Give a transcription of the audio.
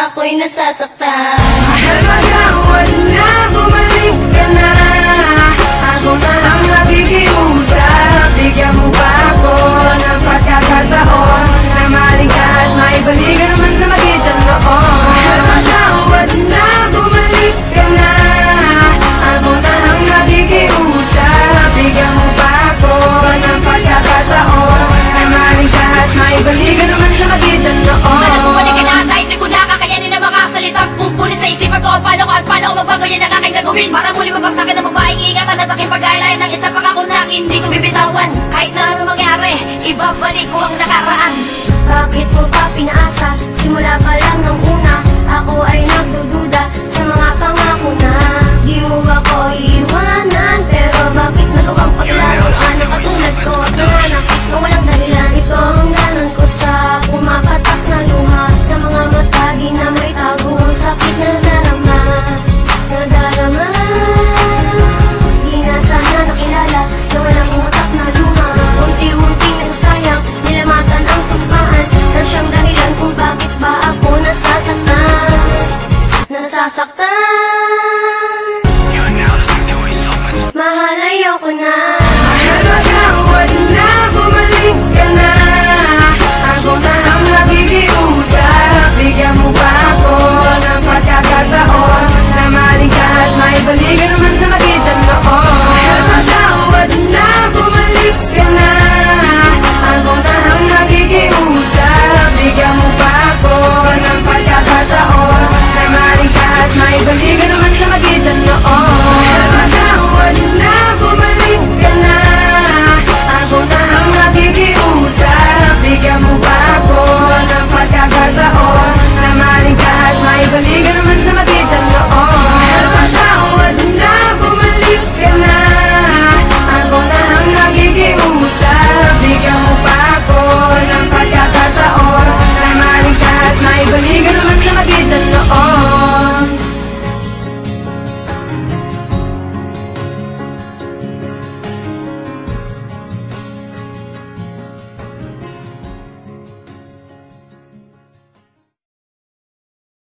ako'y nasasaktan. Nagagawan na, bumalik ka na. Ako na ang nakikiusap. Bigyan mo ba ako ng pagkakataon na maling ka at maibalikan naman na magitan noon. Nagagawan na, bumalik ka na. Ako na ang nakikiusap. Bigyan mo ba ako ng pagkakataon na maling ka at maibalikan naman na magitan noon. Sana bumalik ka na at hindi ko nakakayanin na mga salitang pupuli sa isipan ko. Paano ko at paano ko magbago yan ang aking gagawin para muli mapasakin ng babaeng ingatan at aking pag-aalain ng isa pangako na hindi ko bibitawan. Kahit na ano mangyari, ibabalik ko ang nakaraan. Bakit mo pa pinaasa? Simula pa lang nung una, ako ay nagdududa sa mga pangako na di mo ako iiwanan. Pero bakit nagawang paglaruan na katulad ko at nanganak na walang dahilan? Ito ang danan ko sa pumapatak na luha sa mga mata, di na may tago ang sakit na nadarama. Di na sana nakilala na walang umatak na luma. Unti-unting nasasayang, nilamatan ang sumpaan na siyang dahilan kung bakit ba ako nasasaktan.